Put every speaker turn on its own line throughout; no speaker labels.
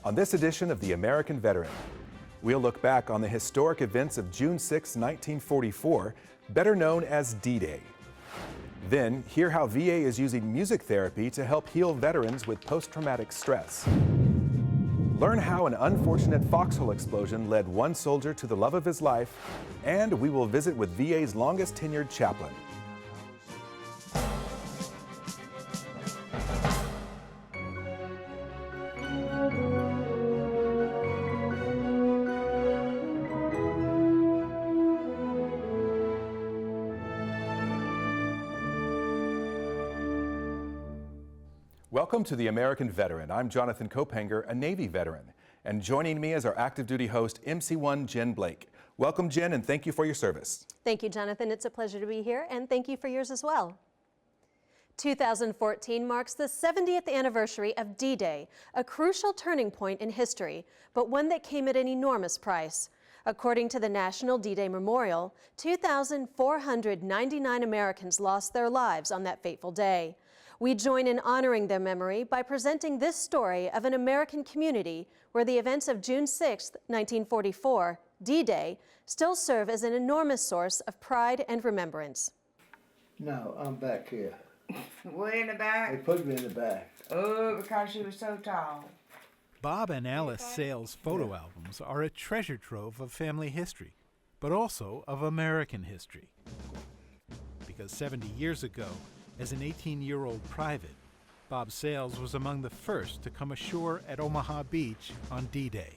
On this edition of The American Veteran, we'll look back on the historic events of June 6, 1944, better known as D-Day. Then, hear how VA is using music therapy to help heal veterans with post-traumatic stress. Learn how an unfortunate foxhole explosion led one soldier to the love of his life, and we will visit with VA's longest-tenured chaplain. Welcome to The American Veteran. I'm Jonathan Kopanger, a Navy veteran. And joining me is our active duty host, MC1 Jen Blake. Welcome, Jen, and thank you for your service.
Thank you, Jonathan. It's a pleasure to be here, and thank you for yours as well. 2014 marks the 70th anniversary of D-Day, a crucial turning point in history, but one that came at an enormous price. According to the National D-Day Memorial, 2,499 Americans lost their lives on that fateful day. We join in honoring their memory by presenting this story of an American community where the events of June 6, 1944, D-Day, still serve as an enormous source of pride and remembrance.
No, I'm back here.
Way in the back?
They put me in the back.
Oh, because she was so tall.
Bob and Alice Sales' photo albums are a treasure trove of family history, but also of American history. Because 70 years ago, as an 18-year-old private, Bob Sales was among the first to come ashore at Omaha Beach on D-Day.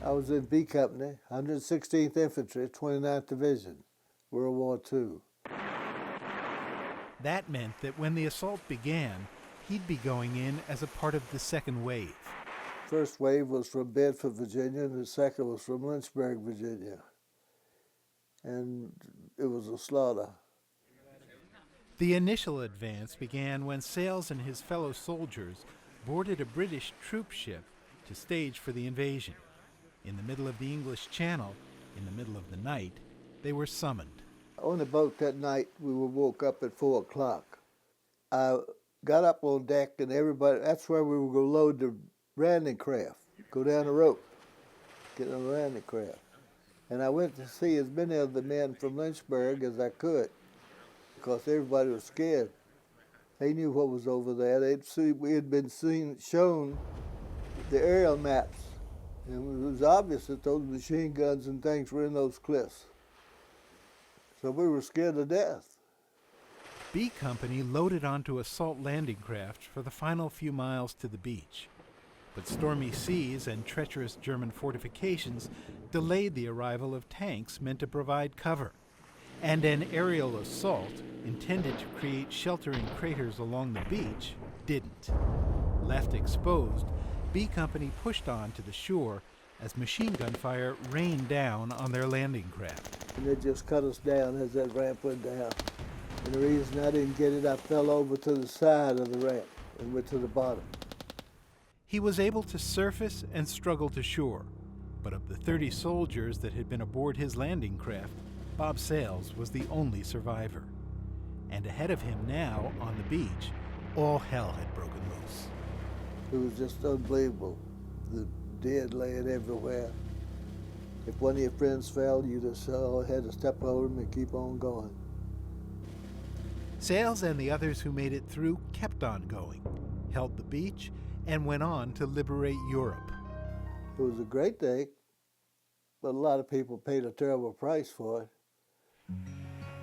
I was in B Company, 116th Infantry, 29th Division, World War II.
That meant that when the assault began, he'd be going in as a part of the second wave.
First wave was from Bedford, Virginia, and the second was from Lynchburg, Virginia. And it was a slaughter.
The initial advance began when Sales and his fellow soldiers boarded a British troop ship to stage for the invasion. In the middle of the English Channel, in the middle of the night, they were summoned.
On the boat that night, we were woke up at 4 o'clock. I got up on deck, and everybody, that's where we were going to load the landing craft, go down the rope, get on the landing craft. And I went to see as many of the men from Lynchburg as I could, because everybody was scared. They knew what was over there. We had been shown the aerial maps, and it was obvious that those machine guns and things were in those cliffs. So we were scared to death.
B Company loaded onto assault landing craft for the final few miles to the beach. But stormy seas and treacherous German fortifications delayed the arrival of tanks meant to provide cover. And an aerial assault, intended to create sheltering craters along the beach, didn't. Left exposed, B Company pushed on to the shore as machine gun fire rained down on their landing craft.
And they just cut us down as that ramp went down. And the reason I didn't get it, I fell over to the side of the ramp and went to the bottom.
He was able to surface and struggle to shore, but of the 30 soldiers that had been aboard his landing craft, Bob Sales was the only survivor. And ahead of him now, on the beach, all hell had broken loose.
It was just unbelievable. The dead laying everywhere. If one of your friends fell, you just had to step over them and keep on going.
Sales and the others who made it through kept on going, held the beach, and went on to liberate Europe.
It was a great day, but a lot of people paid a terrible price for it.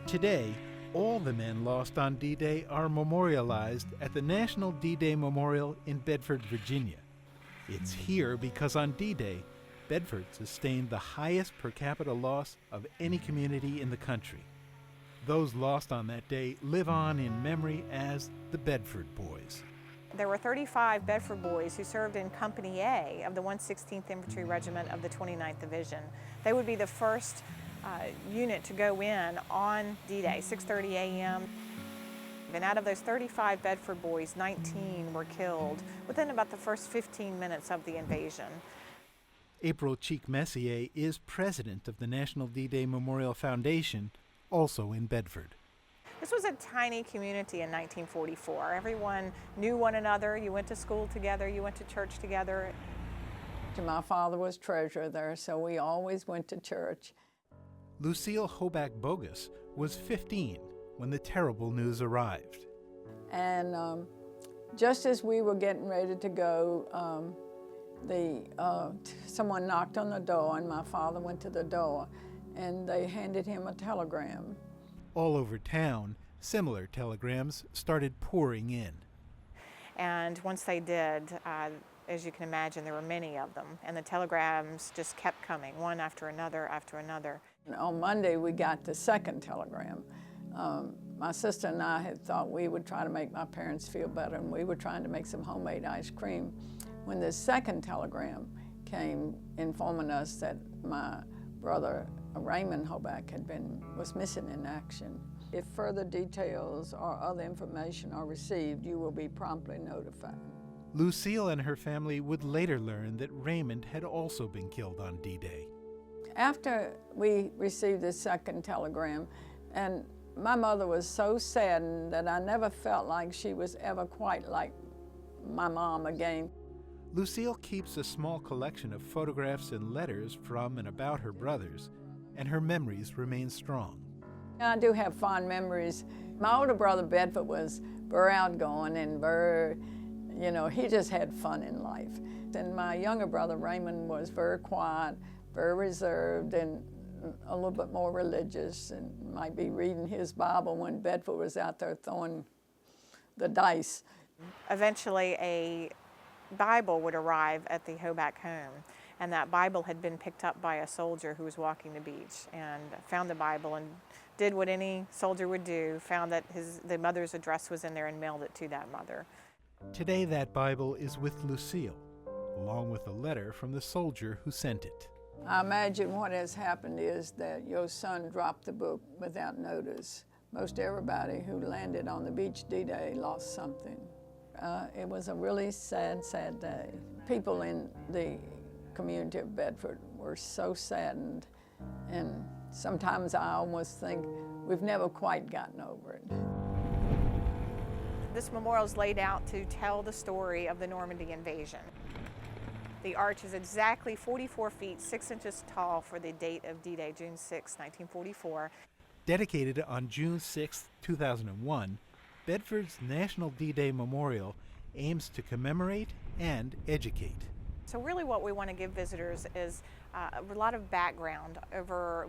Today, all the men lost on D-Day are memorialized at the National D-Day Memorial in Bedford, Virginia. It's here because on D-Day, Bedford sustained the highest per capita loss of any community in the country. Those lost on that day live on in memory as the Bedford Boys.
There were 35 Bedford boys who served in Company A of the 116th Infantry Regiment of the 29th Division. They would be the first unit to go in on D-Day, 6:30 a.m. And out of those 35 Bedford boys, 19 were killed within about the first 15 minutes of the invasion.
April Cheek Messier is president of the National D-Day Memorial Foundation, also in Bedford.
This was a tiny community in 1944. Everyone knew one another. You went to school together, you went to church together.
My father was treasurer there, so we always went to church.
Lucille Hoback Bogus was 15 when the terrible news arrived.
And just as we were getting ready to go, someone knocked on the door, and my father went to the door, and they handed him a telegram.
All over town, similar telegrams started pouring in.
And once they did, as you can imagine, there were many of them, and the telegrams just kept coming, one after another after another.
And on Monday, we got the second telegram. My sister and I had thought we would try to make my parents feel better, and we were trying to make some homemade ice cream. When the second telegram came informing us that my brother Raymond Hoback was missing in action. If further details or other information are received, you will be promptly notified.
Lucille and her family would later learn that Raymond had also been killed on D-Day.
After we received the second telegram, and my mother was so saddened that I never felt like she was ever quite like my mom again.
Lucille keeps a small collection of photographs and letters from and about her brothers, and her memories remain strong.
I do have fond memories. My older brother Bedford was very outgoing and very, he just had fun in life. And my younger brother Raymond was very quiet, very reserved, and a little bit more religious, and might be reading his Bible when Bedford was out there throwing the dice.
Eventually, a Bible would arrive at the Hoback home, and that Bible had been picked up by a soldier who was walking the beach and found the Bible and did what any soldier would do, found that the mother's address was in there and mailed it to that mother.
Today that Bible is with Lucille, along with a letter from the soldier who sent it.
I imagine what has happened is that your son dropped the book without notice. Most everybody who landed on the beach D-Day lost something. It was a really sad, sad day. People in the community of Bedford were so saddened, and sometimes I almost think we've never quite gotten over it.
This memorial is laid out to tell the story of the Normandy invasion. The arch is exactly 44 feet, 6 inches tall for the date of D-Day, June 6, 1944.
Dedicated on June 6, 2001, Bedford's National D-Day Memorial aims to commemorate and educate.
So really what we want to give visitors is a lot of background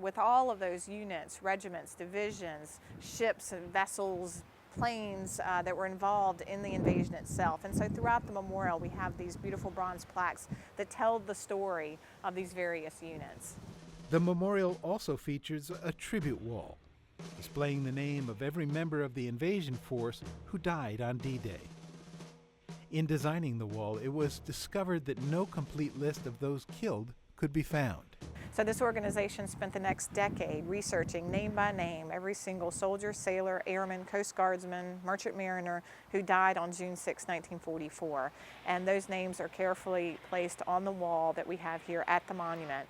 with all of those units, regiments, divisions, ships and vessels, planes that were involved in the invasion itself. And so throughout the memorial we have these beautiful bronze plaques that tell the story of these various units.
The memorial also features a tribute wall, displaying the name of every member of the invasion force who died on D-Day. In designing the wall, it was discovered that no complete list of those killed could be found.
So this organization spent the next decade researching name by name every single soldier, sailor, airman, Coast Guardsman, merchant mariner who died on June 6, 1944. And those names are carefully placed on the wall that we have here at the monument.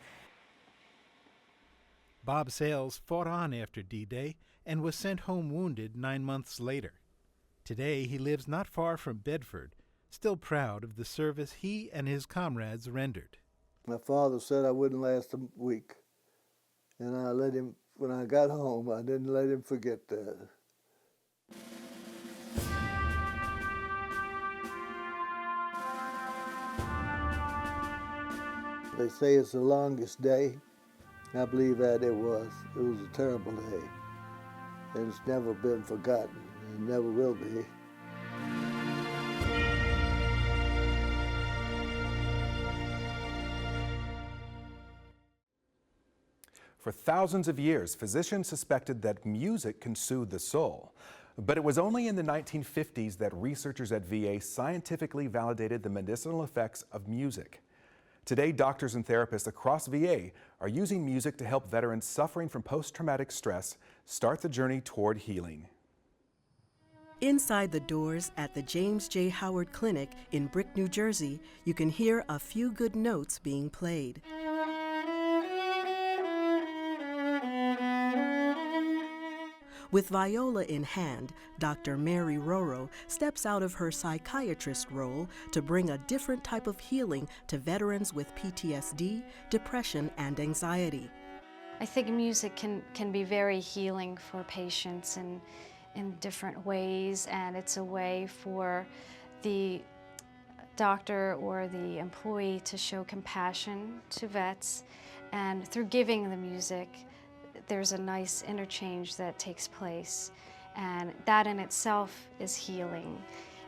Bob Sales fought on after D-Day and was sent home wounded 9 months later. Today he lives not far from Bedford, still proud of the service he and his comrades rendered.
My father said I wouldn't last a week, and I let him, when I got home, I didn't let him forget that. They say it's the longest day. I believe that it was. It was a terrible day, and it's never been forgotten, and never will be.
For thousands of years, physicians suspected that music can soothe the soul. But it was only in the 1950s that researchers at VA scientifically validated the medicinal effects of music. Today, doctors and therapists across VA are using music to help veterans suffering from post-traumatic stress start the journey toward healing.
Inside the doors at the James J. Howard Clinic in Brick, New Jersey, you can hear a few good notes being played. With viola in hand, Dr. Mary Roro steps out of her psychiatrist role to bring a different type of healing to veterans with PTSD, depression, and anxiety.
I think music can be very healing for patients in different ways, and it's a way for the doctor or the employee to show compassion to vets, and through giving the music, there's a nice interchange that takes place, and that in itself is healing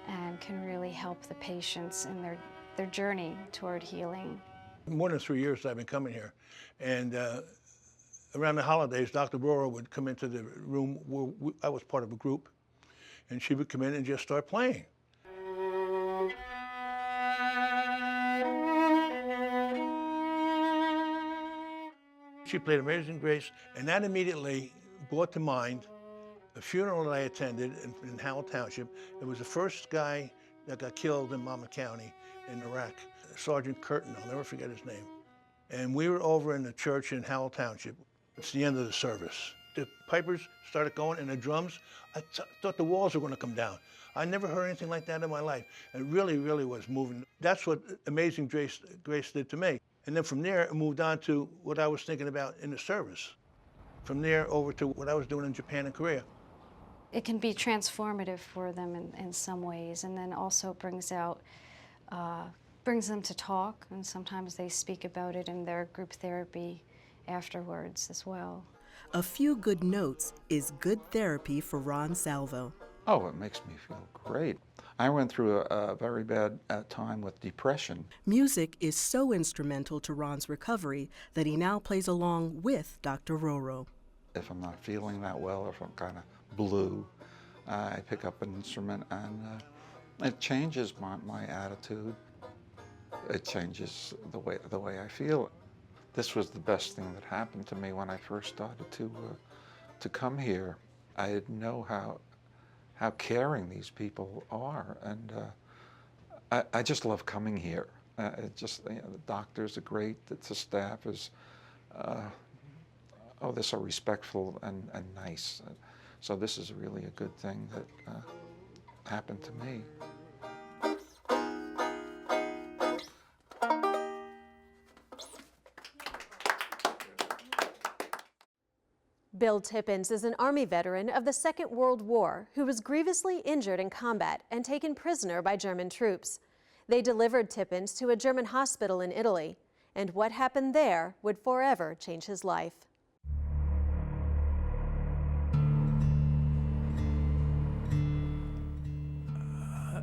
and can really help the patients in their journey toward healing.
More than 3 years I've been coming here, and around the holidays, Dr. Roro would come into the room where I was part of a group, and she would come in and just start playing. She played Amazing Grace, and that immediately brought to mind a funeral that I attended in Howell Township. It was the first guy that got killed in Monmouth County in Iraq, Sergeant Curtin, I'll never forget his name. And we were over in the church in Howell Township. It's the end of the service. The pipers started going and the drums, I thought the walls were going to come down. I never heard anything like that in my life. It really, really was moving. That's what Amazing Grace did to me. And then from there, it moved on to what I was thinking about in the service. From there over to what I was doing in Japan and Korea.
It can be transformative for them in some ways, and then also brings them to talk, and sometimes they speak about it in their group therapy afterwards as well.
A few good notes is good therapy for Ron Salvo.
Oh, it makes me feel great. I went through a very bad time with depression.
Music is so instrumental to Ron's recovery that he now plays along with Dr. Roro.
If I'm not feeling that well, or if I'm kind of blue, I pick up an instrument and it changes my attitude. It changes the way I feel. This was the best thing that happened to me when I first started to come here. I didn't know how caring these people are, and I just love coming here. The doctors are great. The staff is they're so respectful and nice. So this is really a good thing that happened to me.
Bill Tippins is an Army veteran of the Second World War who was grievously injured in combat and taken prisoner by German troops. They delivered Tippins to a German hospital in Italy, and what happened there would forever change his life.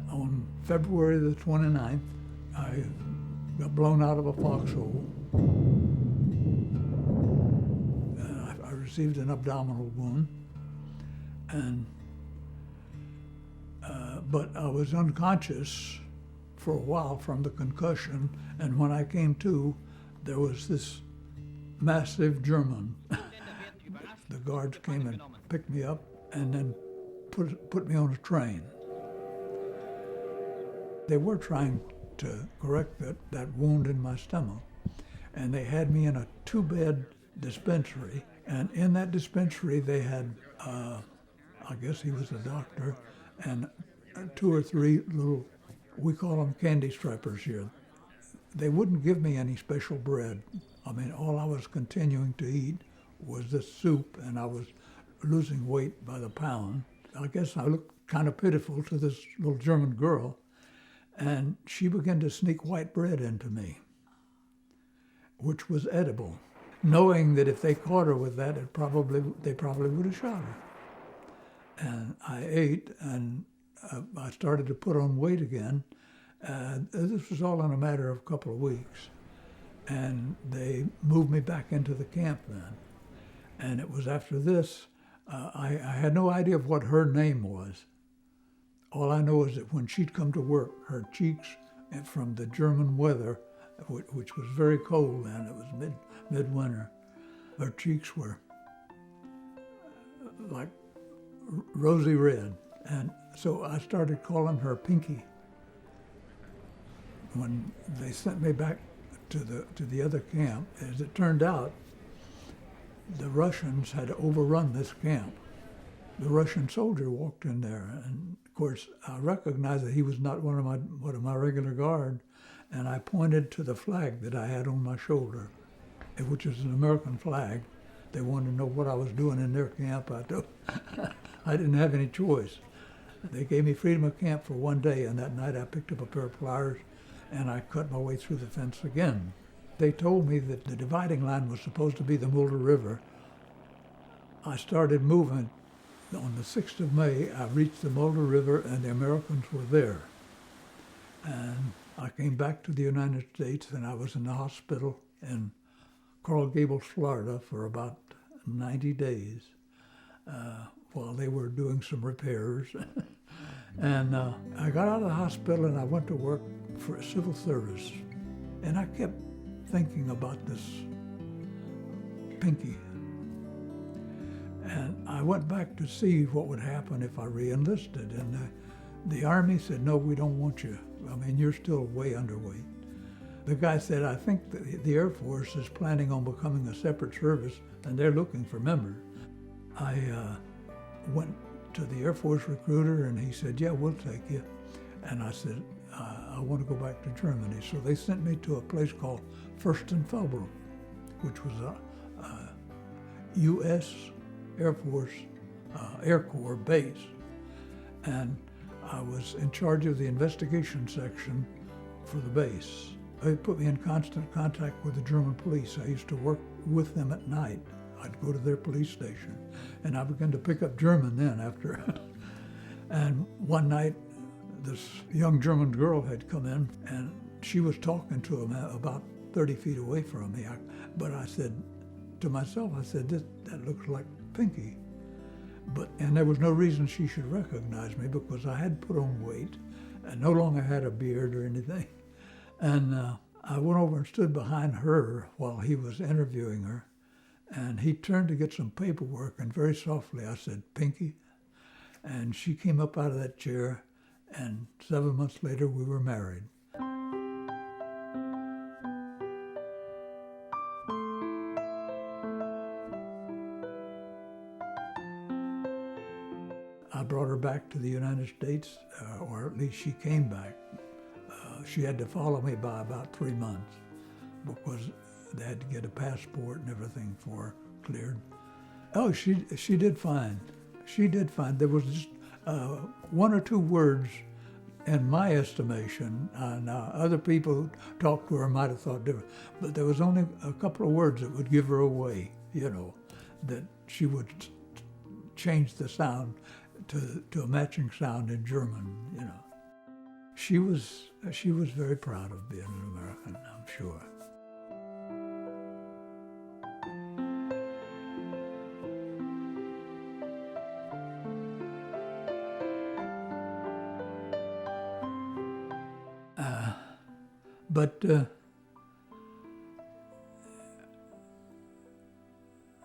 On February the 29th, I got blown out of a foxhole. I received an abdominal wound, and but I was unconscious for a while from the concussion, and when I came to, there was this massive German. The guards came and picked me up and then put me on a train. They were trying to correct that wound in my stomach, and they had me in a 2-bed dispensary, and in that dispensary they had, I guess he was a doctor, and 2 or 3 little, we call them candy strippers here. They wouldn't give me any special bread. I mean, all I was continuing to eat was this soup, and I was losing weight by the pound. I guess I looked kind of pitiful to this little German girl, and she began to sneak white bread into me, which was edible, knowing that if they caught her with that, they probably would have shot her. And I ate, and I started to put on weight again. This was all in a matter of a couple of weeks. And they moved me back into the camp then. And it was after this, I had no idea of what her name was. All I know is that when she'd come to work, her cheeks, and from the German weather, which was very cold then, it was midwinter, her cheeks were like rosy red. And so I started calling her Pinky. When they sent me back to the other camp, as it turned out, the Russians had overrun this camp. the Russian soldier walked in there, and of course I recognized that he was not one of my regular guard, and I pointed to the flag that I had on my shoulder, which is an American flag. They wanted to know what I was doing in their camp. I told I didn't have any choice. They gave me freedom of camp for one day, and that night I picked up a pair of pliers and I cut my way through the fence again. They told me that the dividing line was supposed to be the Mulder River. I started moving. On the 6th of May, I reached the Mulder River and the Americans were there. And I came back to the United States, and I was in the hospital in Coral Gables, Florida for about 90 days while they were doing some repairs. And I got out of the hospital and I went to work for civil service. And I kept thinking about this Pinky. And I went back to see what would happen if I re-enlisted. And the Army said, no, we don't want you. I mean, you're still way underweight. The guy said, I think the Air Force is planning on becoming a separate service and they're looking for members. I went to the Air Force recruiter and he said, yeah, we'll take you. And I said, I want to go back to Germany. So they sent me to a place called Fürstenfeldbruck, which was a U.S. Air Force Air Corps base. And I was in charge of the investigation section for the base. They put me in constant contact with the German police. I used to work with them at night. I'd go to their police station, and I began to pick up German then after. And one night, this young German girl had come in, and she was talking to him about 30 feet away from me. But I said to myself, I said, that looks like Pinky. And there was no reason she should recognize me because I had put on weight and no longer had a beard or anything. And I went over and stood behind her while he was interviewing her. And he turned to get some paperwork, and very softly I said, Pinky. And she came up out of that chair, and 7 months later we were married. I brought her back to the United States, or at least she came back. She had to follow me by about 3 months because they had to get a passport and everything for her cleared. Oh, she did fine. She did fine. There was just one or two words, in my estimation. Now, other people who talked to her might have thought different, but there was only a couple of words that would give her away, you know, that she would change the sound to a matching sound in German, you know. She was very proud of being an American, I'm sure. But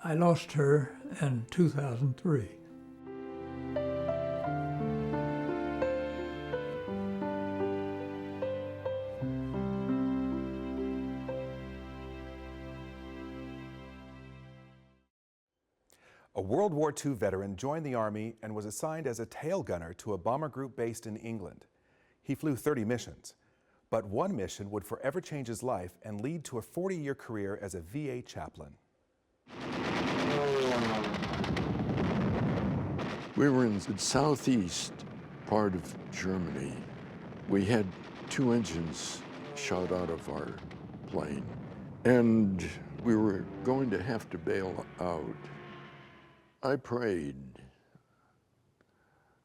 I lost her in 2003.
A World War II veteran joined the Army and was assigned as a tail gunner to a bomber group based in England. He flew 30 missions, but one mission would forever change his life and lead to a 40-year career as a VA chaplain.
We were in the southeast part of Germany. We had 2 engines shot out of our plane, and we were going to have to bail out. I prayed.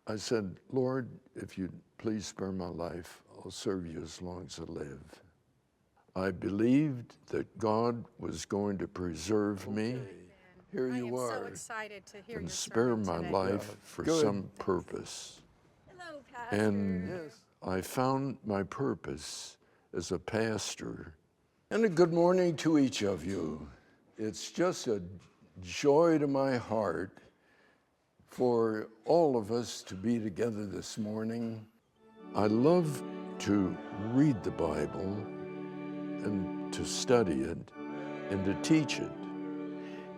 I said, Lord, if you'd please spare my life, I'll serve you as long as I live. I believed that God was going to preserve me. Here you are. I am so excited to hear and spare my life for some purpose. Hello, Pastor. And yes. I found my purpose as a pastor. And a good morning to each of you. It's just a joy to my heart for all of us to be together this morning. I love to read the Bible and to study it and to teach it.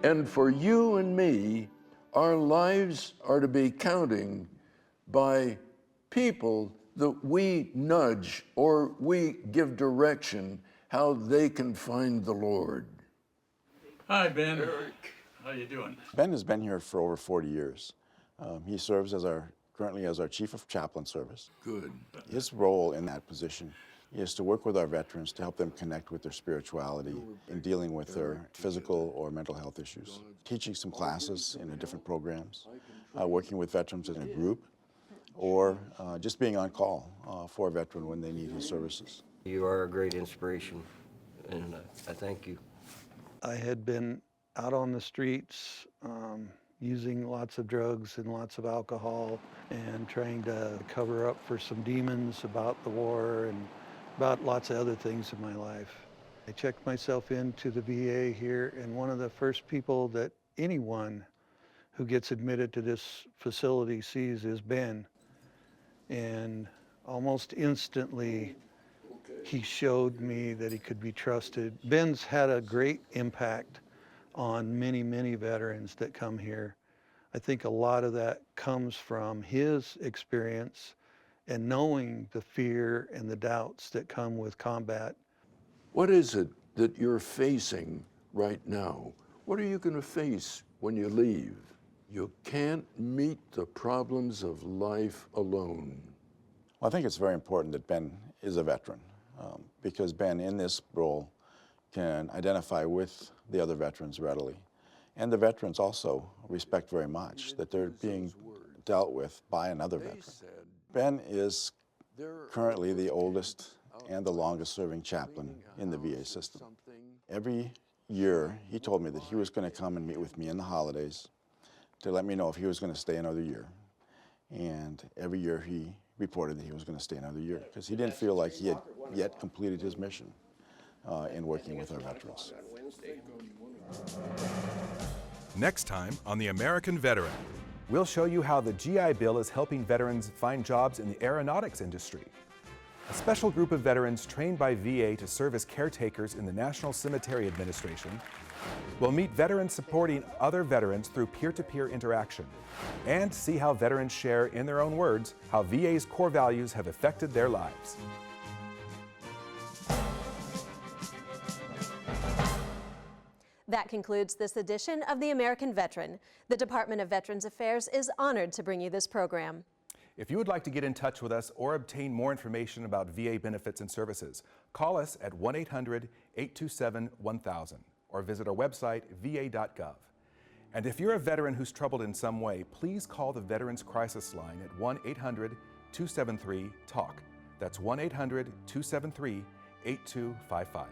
And for you and me, Our lives are to be counting by people that we nudge or we give direction how they can find the Lord.
Hi, Ben. Eric. How you doing?
Ben has been here for over 40 years. He serves currently as our Chief of Chaplain Service.
Good.
His role in that position is to work with our veterans to help them connect with their spirituality in dealing with their physical or mental health issues. Teaching some classes in the different programs, working with veterans in a group, or just being on call for a veteran when they need his services.
You are a great inspiration, and I thank you.
I had been out on the streets using lots of drugs and lots of alcohol and trying to cover up for some demons about the war and about lots of other things in my life. I checked myself into the VA here, and one of the first people that anyone who gets admitted to this facility sees is Ben. And almost instantly, he showed me that he could be trusted. Ben's had a great impact on many, many veterans that come here. I think a lot of that comes from his experience and knowing the fear and the doubts that come with combat.
What is it that you're facing right now? What are you going to face when you leave? You can't meet the problems of life alone.
Well, I think it's very important that Ben is a veteran because Ben, in this role, can identify with the other veterans readily. And the veterans also respect very much that they're being dealt with by another veteran. Ben is currently the oldest and the longest serving chaplain in the VA system. Every year, he told me that he was going to come and meet with me in the holidays to let me know if he was going to stay another year. And every year he reported that he was going to stay another year because he didn't feel like he had yet completed his mission in working with our veterans.
Next time on The American Veteran, we'll show you how the GI Bill is helping veterans find jobs in the aeronautics industry. A special group of veterans trained by VA to serve as caretakers in the National Cemetery Administration will meet veterans supporting other veterans through peer-to-peer interaction and see how veterans share, in their own words, how VA's core values have affected their lives.
That concludes this edition of The American Veteran. The Department of Veterans Affairs is honored to bring you this program.
If you would like to get in touch with us or obtain more information about VA benefits and services, call us at 1-800-827-1000 or visit our website, va.gov. And if you're a veteran who's troubled in some way, please call the Veterans Crisis Line at 1-800-273-TALK. That's 1-800-273-8255.